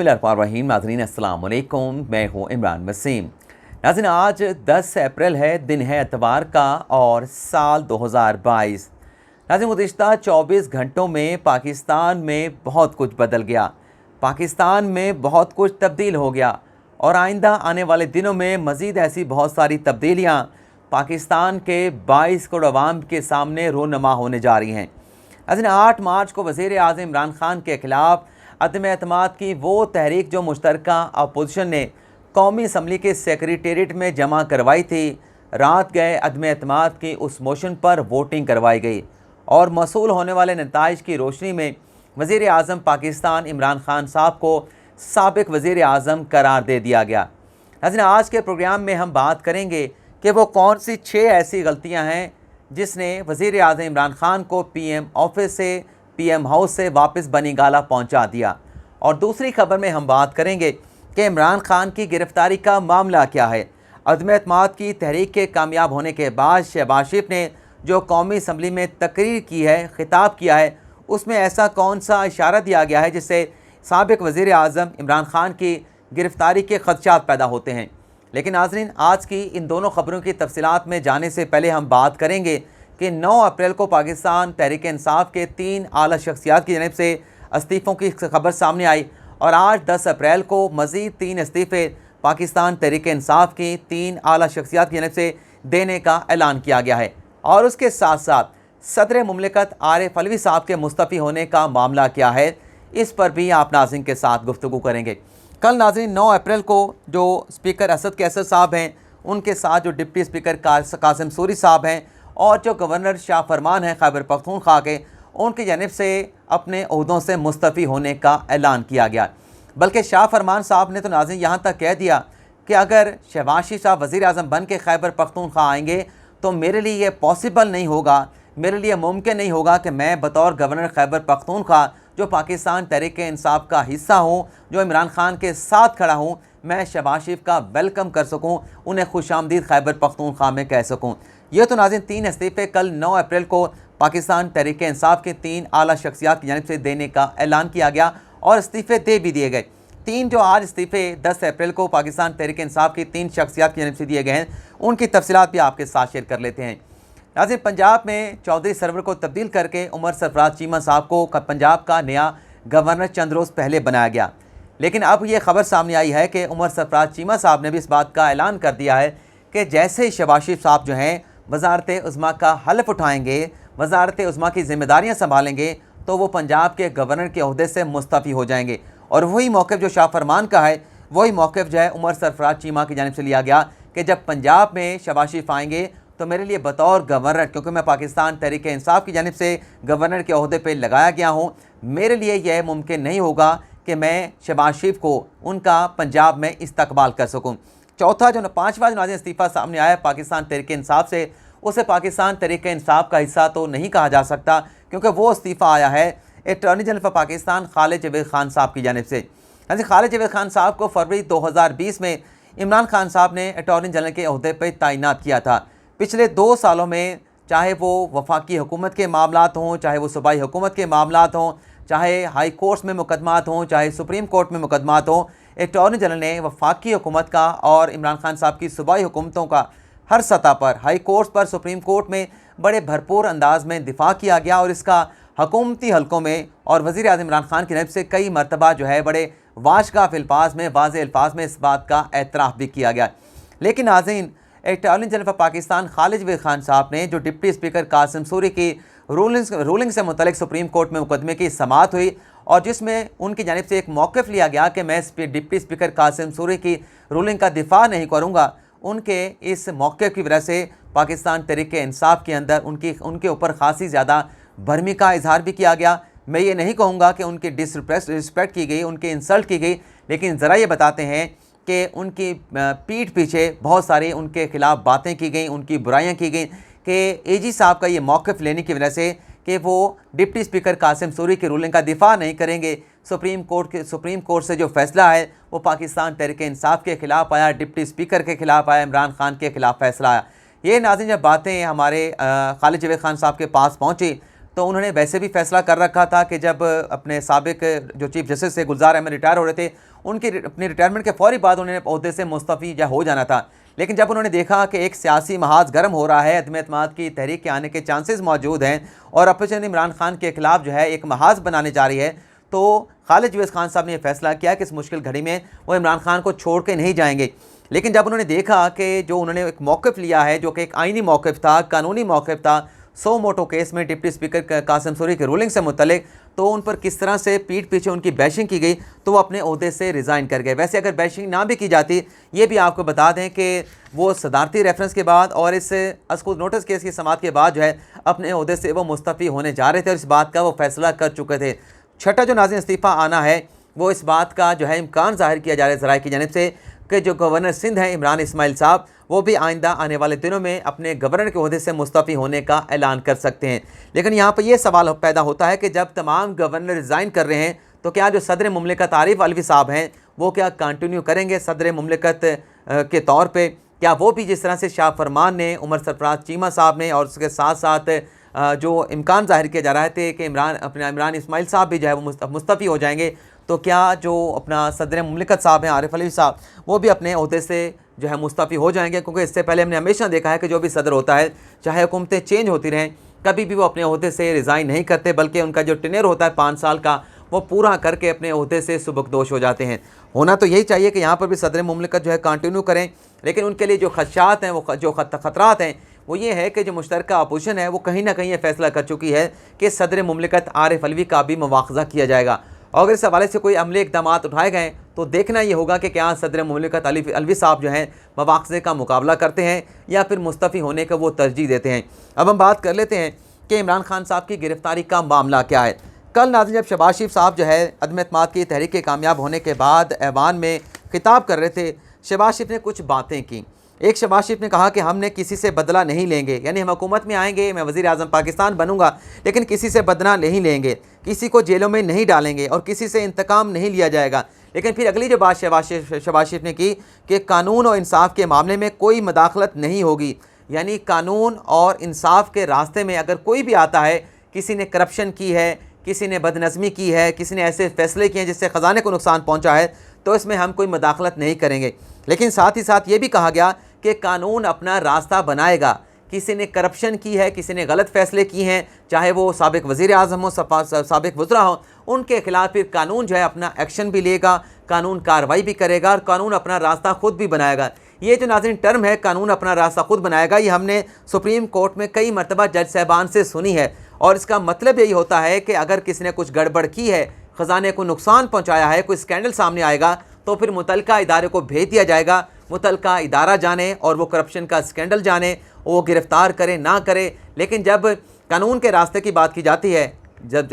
बिस्मिल्लाहिर्रहमानिर्रहीम। नाज़रीन अस्सलाम वालेकुम, मैं हूँ इमरान वसीम। नाज़रीन आज 10 अप्रैल है, दिन है एतवार का और साल 2022। नाज़रीन गुज़िश्ता 24 घंटों में पाकिस्तान में बहुत कुछ बदल गया, पाकिस्तान में बहुत कुछ तब्दील हो गया और आइंदा आने वाले दिनों में मज़ीद ऐसी बहुत सारी तब्दीलियाँ पाकिस्तान के 22 करोड़ अवाम के सामने रोनुमा होने जा रही हैं। नाज़रीन 8 मार्च को वज़ीर आज़म इमरान खान के ख़िलाफ़ अदम एतमाद की वो तहरीक जो मुश्तरका अपोजिशन ने कौमी असम्बली के सेक्रेटेरिएट में जमा करवाई थी, रात गए अदम एतमाद की उस मोशन पर वोटिंग करवाई गई और मौसूल होने वाले नताइज की रोशनी में वज़ीर आज़म पाकिस्तान इमरान खान साहब को साबिक़ वज़ीर आज़म करार दे दिया गया। नाज़रीन आज के प्रोग्राम में हम बात करेंगे कि वो कौन सी 6 ऐसी गलतियाँ हैं जिसने वज़ीर आज़म इमरान खान को PM ऑफिस से, PM हाउस से वापस बनीगाला पहुंचा दिया। और दूसरी खबर में हम बात करेंगे कि इमरान खान की गिरफ्तारी का मामला क्या है। अदम एतमाद की तहरीक के कामयाब होने के बाद शहबाज शरीफ ने जो कौमी असम्बली में तकरीर की है, खिताब किया है, उसमें ऐसा कौन सा इशारा दिया गया है जिससे साबिक़ वज़ीर आज़म इमरान खान की गिरफ्तारी के ख़दशात पैदा होते हैं। लेकिन नाज़रीन आज की इन दोनों ख़बरों की तफसीलात में जाने से पहले हम बात करेंगे कि 9 अप्रैल को पाकिस्तान तहरीक इंसाफ के 3 आला शख्सियात की जानिब से इस्तीफ़ों की खबर सामने आई और आज 10 अप्रैल को मज़ीद 3 इस्तीफ़े पाकिस्तान तहरीक इंसाफ की 3 आला शख्सियात की जानिब से देने का ऐलान किया गया है। और उसके साथ साथ सदर मुमलिकत आरिफ अलवी साहब के मुस्तफ़ी होने का मामला क्या है, इस पर भी आप नाज़रीन के साथ गुफ्तगू करेंगे। कल नाज़रीन 9 अप्रैल को जो स्पीकर असद कैसर साहब हैं, उनके साथ जो डिप्टी स्पीकर कासिम सूरी साहब हैं और जो गवर्नर शाह फरमान हैं खैबर पख्तूनख्वा के, उनकी जानिब से अपने ओहदों से मुस्तफ़ी होने का ऐलान किया गया। बल्कि शाह फरमान साहब ने तो नाज़रीन यहाँ तक कह दिया कि अगर शहबाज शरीफ साहब वज़ीर आज़म बन के खैबर पख्तूनख्वा आएंगे तो मेरे लिए ये पॉसिबल नहीं होगा, मेरे लिए मुमकिन नहीं होगा कि मैं बतौर गवर्नर खैबर पख्तूनख्वा जो पाकिस्तान तहरीक इंसाफ का हिस्सा हूँ, जो इमरान खान के साथ खड़ा हूँ, मैं शहबाज शरीफ का वेलकम कर सकूँ, उन्हें खुशामदीद खैबर पख्तूनख्वा में कह सकूँ। ये तो नाज़रीन 3 इस्तीफ़े कल 9 अप्रैल को पाकिस्तान तहरीक इंसाफ के 3 आला शख्सियात की जानिब से देने का ऐलान किया गया और इस्तीफ़े दे भी दिए गए। 3 जो आज इस्तीफ़े 10 अप्रैल को पाकिस्तान तहरीक इंसाफ की 3 शख्सियात की जानिब से दिए गए हैं, उनकी तफसीलात भी आपके साथ शेयर कर लेते हैं। नाज़रीन पंजाब में चौधरी सरवर को तब्दील करके उमर सरफराज चीमा साहब को पंजाब का नया गवर्नर चंद रोज़ पहले बनाया गया। लेकिन अब ये खबर सामने आई है कि उमर सरफराज चीमा साहब ने भी इस बात का ऐलान कर दिया है कि जैसे ही शहबाज शरीफ साहब जो हैं वज़ारत उज़्मा का हल्फ उठाएंगे, वज़ारत उज़्मा की ज़िम्मेदारियाँ संभालेंगे, तो वो पंजाब के गवर्नर के ओहदे से मुस्तफ़ी हो जाएंगे। और वही मौक़िफ़ जो शाह फरमान का है, वही मौक़िफ़ जो है उमर सरफराज चीमा की जानिब से लिया गया कि जब पंजाब में शहबाज शरीफ आएंगे तो मेरे लिए बतौर गवर्नर, क्योंकि मैं पाकिस्तान तहरीक इंसाफ की जानिब से गवर्नर के ओहदे पर लगाया गया हूँ, मेरे लिए यह मुमकिन नहीं होगा कि मैं शहबाज शरीफ को उनका पंजाब में इस्तकबाल कर सकूँ। चौथा जो 5वां नाज़रीन इस्तीफ़ा सामने आया पाकिस्तान तहरीक इंसाफ से, उसे पाकिस्तान तहरीक इंसाफ का हिस्सा तो नहीं कहा जा सकता क्योंकि वो इस्तीफ़ा आया है attorney general for Pakistan Khalid Javed Khan साहब की जानिब से। खालिद जावेद खान साहब को फरवरी 2020 में इमरान खान साहब ने अटॉर्नी जनरल के ओहदे पर तैनात किया था। पिछले 2 सालों में चाहे वो वफाकी हुकूमत के मामलात हों, चाहे वो सूबाई हुकूमत के मामलात हों, चाहे हाई कोर्ट्स में मुकदमात हों, चाहे सुप्रीम कोर्ट में मुकदमात हों, अटॉर्नी जनरल ने वफाकी हुकूमत का और इमरान खान साहब की सूबाई हुकूमतों का हर सतह पर, हाई कोर्ट्स पर, सुप्रीम कोर्ट में बड़े भरपूर अंदाज में दिफा किया गया और इसका हुकूमती हलकों में और वज़ीर आज़म इमरान खान की जानिब से कई मरतबा जो है बड़े वाशगाफ अल्फाज में, वाज़ेह अल्फाज में इस बात का एतराफ़ भी किया गया। लेकिन नाज़रीन attorney general for Pakistan Khalid Javed Khan साहब ने जो डिप्टी स्पीकर कासिम सूरी की रूलिंग से मुतल्लिक सुप्रीम कोर्ट में मुकदमे की समाअत हुई और जिसमें उनकी जानिब से एक मौक़िफ़ लिया गया कि मैं डिप्टी स्पीकर कासिम सूरी की रूलिंग का दिफा नहीं करूँगा, उनके इस मौक़िफ़ की वजह से पाकिस्तान तहरीक इंसाफ के अंदर उनके ऊपर ख़ासी ज़्यादा भरमी का इजहार भी किया गया। मैं ये नहीं कहूँगा कि उनकी डिसरिस्पेक्ट की गई, उनकी इंसल्ट की गई, लेकिन ज़रा ये बताते हैं कि उनकी पीठ पीछे बहुत सारी उनके ख़िलाफ़ बातें की गई, उनकी बुराइयां की गई कि AG साहब का ये मौक़िफ़ लेने की वजह से कि वो डिप्टी स्पीकर कासिम सूरी की रूलिंग का दिफा नहीं करेंगे। सुप्रीम कोर्ट से जो फ़ैसला है वो पाकिस्तान तहरीक इंसाफ के ख़िलाफ़ आया, डिप्टी स्पीकर के ख़िलाफ़ आया, इमरान खान के ख़िलाफ़ फ़ैसला आया। ये नाज़रीन जब बातें हमारे खालिद जावेद खान साहब के पास पहुँची तो उन्होंने वैसे भी फैसला कर रखा था कि जब अपने साबिक जो चीफ जस्टिस से गुलजार अहमद रिटायर हो रहे थे, उनकी अपनी रिटायरमेंट के फौरी बाद उन्होंने ओहदे से मुस्तफ़ी या हो जाना था। लेकिन जब उन्होंने देखा कि एक सियासी महाज गर्म हो रहा है, अदम एतमाद की तहरीक के आने के चांसेस मौजूद हैं और अपोजिशन इमरान खान के खिलाफ जो है एक महाज बनाने जा रही है, तो खालिद जवेद खान साहब ने यह फैसला किया कि इस मुश्किल घड़ी में वो इमरान खान को छोड़ के नहीं जाएंगे। लेकिन जब उन्होंने देखा कि जो उन्होंने एक मौक़िफ़ लिया है, जो कि एक आइनी मौक़िफ़ था, कानूनी मौक़िफ़ था, सो मोटो केस में डिप्टी स्पीकर कासिम सूरी की रूलिंग से मुतल्लिक, तो उन पर किस तरह से पीठ पीछे उनकी बैशिंग की गई, तो वो अपने ओहदे से रिज़ाइन कर गए। वैसे अगर बैशिंग ना भी की जाती, ये भी आपको बता दें कि वो सदारती रेफरेंस के बाद और इस अस्कुद नोटिस केस की समाअत के बाद जो है अपने ओहदे से वो मुस्तफ़ी होने जा रहे थे और इस बात का वो फैसला कर चुके थे। छठा जो नाज़रीन इस्तीफ़ा आना है, वो इस बात का जो है इम्कान ज़ाहिर किया जा रहा है ज़राए की जानिब से कि जो गवर्नर सिंध हैं इमरान इस्माइल साहब, वो भी आइंदा आने वाले दिनों में अपने गवर्नर के ओहदे से मुस्तफ़ी होने का ऐलान कर सकते हैं। लेकिन यहाँ पर यह सवाल पैदा होता है कि जब तमाम गवर्नर रिज़ाइन कर रहे हैं, तो क्या जो सदर मुमलिकत आरिफ अलवी साहब हैं, वो क्या कंटिन्यू करेंगे सदर मुमलिकत के तौर पर? क्या वो भी जिस तरह से शाह फरमान ने, उमर सरफराज चीमा साहब ने और उसके साथ साथ जो इम्कान ज़ाहिर किया जा रहा है कि इमरान इस्माइल साहब भी जो है वो मुस्तफ़ी हो जाएंगे, तो क्या जो अपना सदर मुमलिकत साहब हैं आरिफ अलवी साहब, वो भी अपने ओहदे से जो है मुस्तफ़ी हो जाएंगे? क्योंकि इससे पहले हमने हमेशा देखा है कि जो भी सदर होता है, चाहे हुकूमतें चेंज होती रहें, कभी भी वो अपने ओहदे से रिज़ाइन नहीं करते, बल्कि उनका जो टेन्योर होता है 5 साल का, वो पूरा करके अपने ओहदे से सुबकदोश हो जाते हैं। होना तो यही चाहिए कि यहाँ पर भी सदर मुमलिकत जो है कंटिन्यू करें, लेकिन उनके लिए जो खदशात हैं, वो जो खतरात हैं, वो ये है कि जो मुश्तरका अपोजिशन है, वो कहीं ना कहीं ये फैसला कर चुकी है कि सदर मुमलिकत आरिफ अलवी का भी मुआवजा किया जाएगा। और अगर इस हवाले से कोई अमली इक़दाम उठाए गए, तो देखना ये होगा कि क्या सदर मुमलिकत अलवी साहब जो हैं मुआवजे का मुकाबला करते हैं या फिर मुस्तफ़ी होने का वो तरजीह देते हैं। अब हम बात कर लेते हैं कि इमरान खान साहब की गिरफ़्तारी का मामला क्या है। कल नाज़रीन जब शहबाज शरीफ साहब जो है अदम एतमाद की तहरीक के कामयाब होने के बाद ऐवान में खिताब कर रहे थे, शहबाज शरीफ ने कुछ बातें की। एक शहबाज शरीफ ने कहा कि हमने किसी से बदला नहीं लेंगे, यानी हम हुकूमत में आएंगे, मैं वज़ीर आज़म पाकिस्तान बनूंगा, लेकिन किसी से बदला नहीं लेंगे, किसी को जेलों में नहीं डालेंगे और किसी से इंतकाम नहीं लिया जाएगा। लेकिन फिर अगली जो बात शहबाज शरीफ ने की कि कानून और इंसाफ के मामले में कोई मदाखलत नहीं होगी, यानी कानून और इंसाफ के रास्ते में अगर कोई भी आता है, किसी ने करप्शन की है, किसी ने बदनज़मी की है, किसी ने ऐसे फैसले किए हैं जिससे ख़जाने को नुकसान पहुँचा है, तो इसमें हम कोई मदाखलत नहीं करेंगे। लेकिन साथ ही साथ ये भी कहा गया कि कानून अपना रास्ता बनाएगा। किसी ने करप्शन की है, किसी ने गलत फ़ैसले किए हैं, चाहे वो साबिक वज़ीर आज़म हो, साबिक वज़रा हो, उनके ख़िलाफ़ फिर कानून जो है अपना एक्शन भी लेगा, कानून कार्रवाई भी करेगा और कानून अपना रास्ता ख़ुद भी बनाएगा। ये जो नाज़रीन टर्म है, कानून अपना रास्ता ख़ुद बनाएगा, ये हमने सुप्रीम कोर्ट में कई मरतबा जज साहबान से सुनी है। और इसका मतलब यही होता है कि अगर किसी ने कुछ गड़बड़ की है, ख़जाने को नुकसान पहुँचाया है, कोई स्कैंडल सामने आएगा, तो फिर मुतलका इदारे को भेज दिया जाएगा, मुतलका इदारा जाने और वो करप्शन का स्कैंडल जाने, वो गिरफ़्तार करे ना करे। लेकिन जब कानून के रास्ते की बात की जाती है, जब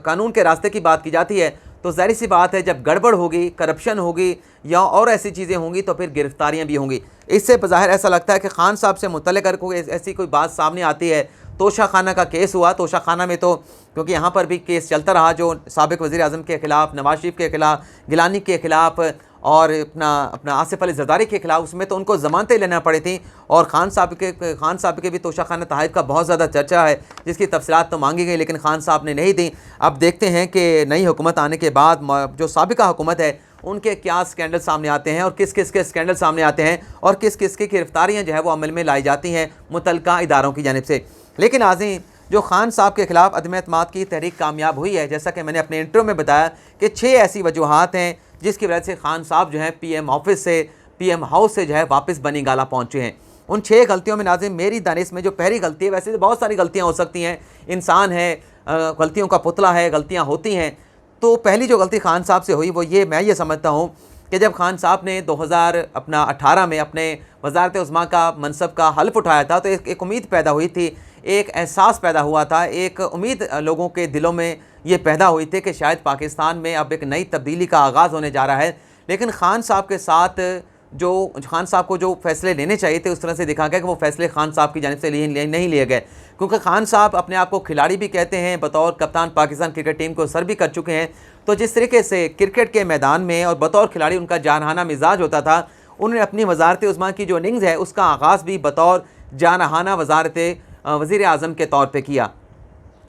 कानून के रास्ते की बात की जाती है, तो ज़ाहिर सी बात है जब गड़बड़ होगी, करप्शन होगी या और ऐसी चीज़ें होंगी, तो फिर गिरफ़्तारियाँ भी होंगी। इससे बज़ाहिर ऐसा लगता है कि खान साहब से मुतल्लिक़ अगर कोई ऐसी कोई बात सामने आती है, तोशा खाना का केस हुआ, तोशा खाना में तो क्योंकि यहाँ पर भी केस चलता रहा, जो साबिक वज़ीर आज़म के ख़िलाफ़, नवाज शरीफ के ख़िलाफ़, गिलानी के ख़िलाफ़ और अपना आसिफ अली ज़रदारी के ख़िलाफ़, उसमें तो उनको ज़मानतें लेना पड़ी थी। और खान साहब के भी तोशा खाना तहफ़ का बहुत ज़्यादा चर्चा है, जिसकी तफसीलात तो मांगी गई, लेकिन खान साहब ने नहीं दी। अब देखते हैं कि नई हुकूमत आने के बाद जो साबिका हुकूमत है, उनके क्या स्कैंडल सामने आते हैं और किस किस के स्कैंडल सामने आते हैं और किस किस की गिरफ़्तारियाँ जो है वो अमल में लाई जाती हैं मुतलका इदारों की जानिब से। लेकिन आज़ीन, जो खान साहब के ख़िलाफ़ अदम एतमाद की तहरीक कामयाब हुई है, जैसा कि मैंने अपने इंटरव्यू में बताया कि 6 ऐसी वजूहात हैं जिसकी वजह से खान साहब जो हैं पीएम ऑफिस से, पीएम हाउस से जो है वापस बनी गाला पहुँचे हैं। उन 6 गलतियों में नाज़रीन मेरी दानिश में जो पहली गलती है, वैसे तो बहुत सारी गलतियाँ हो सकती हैं, इंसान है, गलतियों का पुतला है, गलतियाँ होती हैं। तो पहली जो गलती खान साहब से हुई वो ये, मैं ये समझता हूँ कि जब खान साहब ने 2018 में अपने वज़ारत उज़्मा का मनसब का हल्फ़ उठाया था, तो एक उम्मीद पैदा हुई थी, एक एहसास पैदा हुआ था, एक उम्मीद लोगों के दिलों में ये पैदा हुई थी कि शायद पाकिस्तान में अब एक नई तब्दीली का आगाज़ होने जा रहा है। लेकिन खान साहब के साथ जो खान साहब को जो फ़ैसले लेने चाहिए थे, उस तरह से दिखा गया कि वो फ़ैसले खान साहब की जानिब से नहीं लिए गए, क्योंकि खान साहब अपने आप को खिलाड़ी भी कहते हैं, बतौर कप्तान पाकिस्तान क्रिकेट टीम को सर भी कर चुके हैं। तो जिस तरीके से क्रिकेट के मैदान में और बतौर खिलाड़ी उनका जानहाना मिजाज होता था, उन्होंने अपनी वज़ारत उज़्मा की जो इनिंग्स है उसका आगाज़ भी बतौर जानहाना वज़ीर आज़म के तौर पर किया।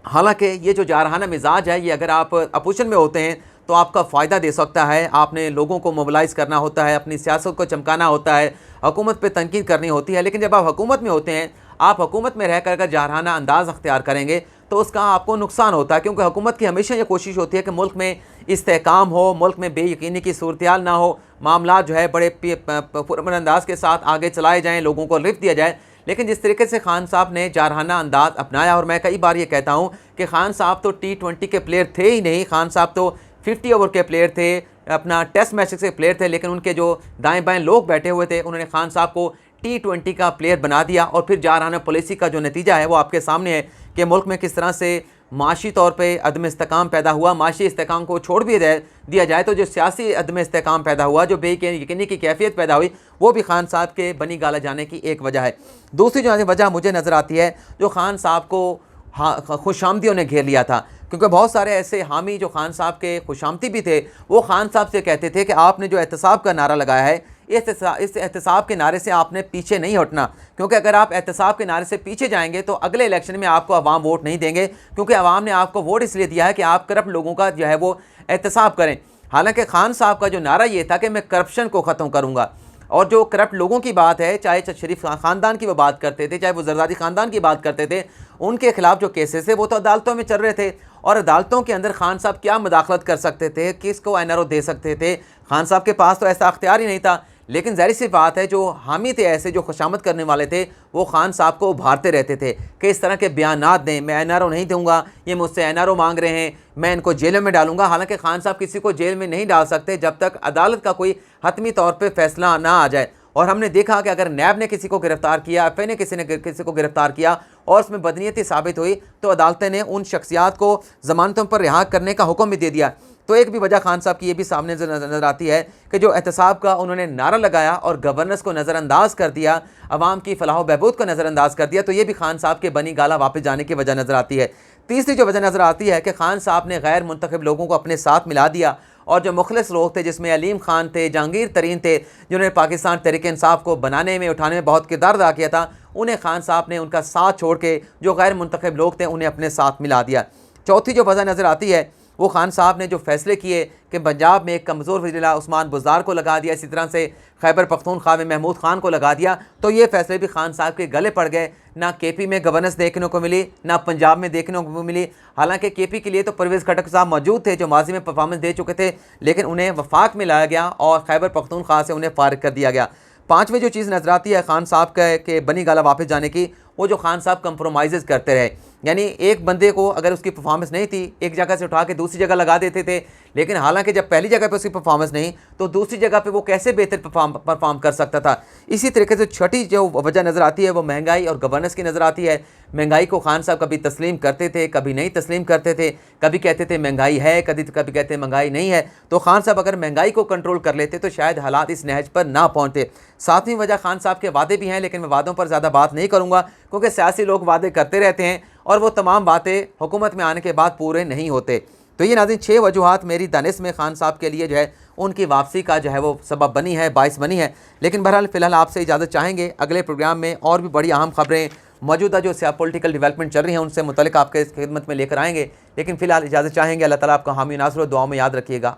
हालांकि ये जो जारहाना मिजाज है, ये अगर आप अपोजिशन में होते हैं तो आपका फ़ायदा दे सकता है। आपने लोगों को मोबिलाइज़ करना होता है, अपनी सियासत को चमकाना होता है, हुकूमत पे तनकीद करनी होती है। लेकिन जब आप हुकूमत में होते हैं, आप हुकूमत में रहकर अगर जारहाना अंदाज़ अख्तियार करेंगे तो उसका आपको नुकसान होता है, क्योंकि हुकूमत की हमेशा ये कोशिश होती है कि मुल्क में इस्तेहकाम हो, मुल्क में बेयकीनी की सूरत ना हो, मामला जो है बड़े पुरअमन अंदाज के साथ आगे चलाए जाएँ, लोगों को लिफ्ट दिया जाए। लेकिन जिस तरीके से खान साहब ने जारहाना अंदाज अपनाया, और मैं कई बार ये कहता हूँ कि खान साहब तो T20 के प्लेयर थे ही नहीं, खान साहब तो 50 ओवर के प्लेयर थे, अपना टेस्ट मैचेस के प्लेयर थे। लेकिन उनके जो दाएं बाएं लोग बैठे हुए थे, उन्होंने खान साहब को T20 का प्लेयर बना दिया। और फिर जारहाना पॉलिसी का जो नतीजा है वो आपके सामने है कि मुल्क में किस तरह से माशी तौर पे अदम इस्तेकाम पैदा हुआ। माशी इस्तेकाम को छोड़ भी दिया जाए तो जो सियासी अदम इस्तेकाम पैदा हुआ, जो बेयकीनी की कैफियत पैदा हुई, वो भी खान साहब के बनी गाला जाने की एक वजह है। दूसरी जो वजह मुझे नज़र आती है, जो खान साहब को खुशामदियों ने घेर लिया था, क्योंकि बहुत सारे ऐसे हामी जो खान साहब के खुशामदी भी थे, वो खान साहब से कहते थे कि आपने जो एहतसाब का नारा लगाया है, इस एहतसाब के नारे से आपने पीछे नहीं हटना, क्योंकि अगर आप एहतसाब के नारे से पीछे जाएंगे तो अगले इलेक्शन में आपको अवाम वोट नहीं देंगे, क्योंकि अवाम ने आपको वोट इसलिए दिया है कि आप करप्ट लोगों का जो है वो एहतसाब करें। हालांकि खान साहब का जो नारा ये था कि मैं करप्शन को ख़त्म करूँगा, और जो करप्ट लोगों की बात है, चाहे शरीफ ख़ानदान की वो बात करते थे, चाहे वो जरदारी ख़ानदान की बात करते थे, उनके खिलाफ जो केसेस थे वो तो अदालतों में चल रहे थे। और अदालतों के अंदर खान साहब क्या मुदाखलत कर सकते थे, किसको NRO दे सकते थे? खान साहब के पास तो ऐसा अख्तियार ही नहीं था। लेकिन ज़ाहिर सी बात है, जो हामी थे, ऐसे जो खुशामद करने वाले थे, वो खान साहब को उभारते रहते थे कि इस तरह के बयानात दें, मैं NRO नहीं दूंगा, ये मुझसे NRO मांग रहे हैं, मैं इनको जेल में डालूंगा। हालांकि खान साहब किसी को जेल में नहीं डाल सकते जब तक अदालत का कोई हतमी तौर पर फैसला ना आ जाए। और हमने देखा कि अगर नैब ने किसी को गिरफ्तार किया, FA ने किसी को गिरफ्तार किया और उसमें बदनीयती साबित हुई, तो अदालतें ने उन शख्सियात को ज़मानतों पर रिहा करने का हुक्म भी दे दिया। तो एक भी वजह खान साहब की ये भी सामने नज़र आती है कि जो एहतसाब का उन्होंने नारा लगाया और गवर्नेंस को नज़रअंदाज कर दिया, अवाम की फलाह बहबूद को नज़रअंदाज कर दिया, तो ये भी खान साहब के बनी गाला वापस जाने की वजह नज़र आती है। तीसरी जो वजह नज़र आती है कि खान साहब ने गैर मुंतखब लोगों को अपने साथ मिला दिया, और जो मुखलिस लोग थे, जिसमें अलीम खान थे, जहांगीर तरीन थे, जिन्होंने पाकिस्तान तहरीक इंसाफ को बनाने में, उठाने में बहुत किरदार अदा किया था, उन्हें खान साहब ने उनका साथ छोड़ के जो गैर मुंतखब लोग थे उन्हें अपने साथ मिला दिया। चौथी जो वजह नज़र आती है, वो खान साहब ने जो फैसले किए कि पंजाब में एक कमज़ोर वज़ीर उस्मान बुज़दार को लगा दिया, इसी तरह से खैबर पख्तूनख्वा में महमूद खान को लगा दिया, तो ये फैसले भी खान साहब के गले पड़ गए। ना KP में गवर्नेंस देखने को मिली, ना पंजाब में देखने को मिली। हालांकि KP के लिए तो परवेज़ खटक साहब मौजूद थे, जो माजी में परफॉर्मेंस दे चुके थे, लेकिन उन्हें वफाक में लाया गया और खैबर पख्तूनख्वा से उन्हें फारिग कर दिया गया। पाँचवीं जो चीज़ नज़र आती है खान साहब के बनी गाला वापस जाने की, वो जो खान साहब कंप्रोमाइज़ करते रहे। यानी एक बंदे को अगर उसकी परफॉर्मेंस नहीं थी, एक जगह से उठा के दूसरी जगह लगा देते थे, लेकिन हालांकि जब पहली जगह पे उसकी परफॉर्मेंस नहीं, तो दूसरी जगह पे वो कैसे बेहतर परफॉर्म कर सकता था। इसी तरीके से छठी जो वजह नज़र आती है वो महंगाई और गवर्नेंस की नज़र आती है। महंगाई को खान साहब कभी तस्लीम करते थे, कभी नहीं तस्लीम करते थे, कभी कहते थे महंगाई है, कभी कहते महंगाई नहीं है। तो खान साहब अगर महंगाई को कंट्रोल कर लेते तो शायद हालात इस नहज पर ना पहुँचते। सातवीं वजह खान साहब के वादे भी हैं, लेकिन मैं वादों पर ज़्यादा बात नहीं करूँगा, क्योंकि सियासी लोग वादे करते रहते हैं और वो तमाम बातें हुकूमत में आने के बाद पूरे नहीं होते। तो ये नाज़रीन 6 वजूहात मेरी दानिश में खान साहब के लिए जो है उनकी वापसी का जो है वो सबब बनी है, बाइस बनी है। लेकिन बहरहाल फ़िलहाल आपसे इजाज़त चाहेंगे। अगले प्रोग्राम में और भी बड़ी अहम खबरें, मौजूदा जो पॉलिटिकल डेवलपमेंट चल रही हैं, उनसे मुतल्लिक़ आपके खिदमत में लेकर आएंगे। लेकिन फ़िलहाल इजाज़त चाहेंगे। अल्लाह ताला आपका हामी नासर दुआओं में याद रखिएगा।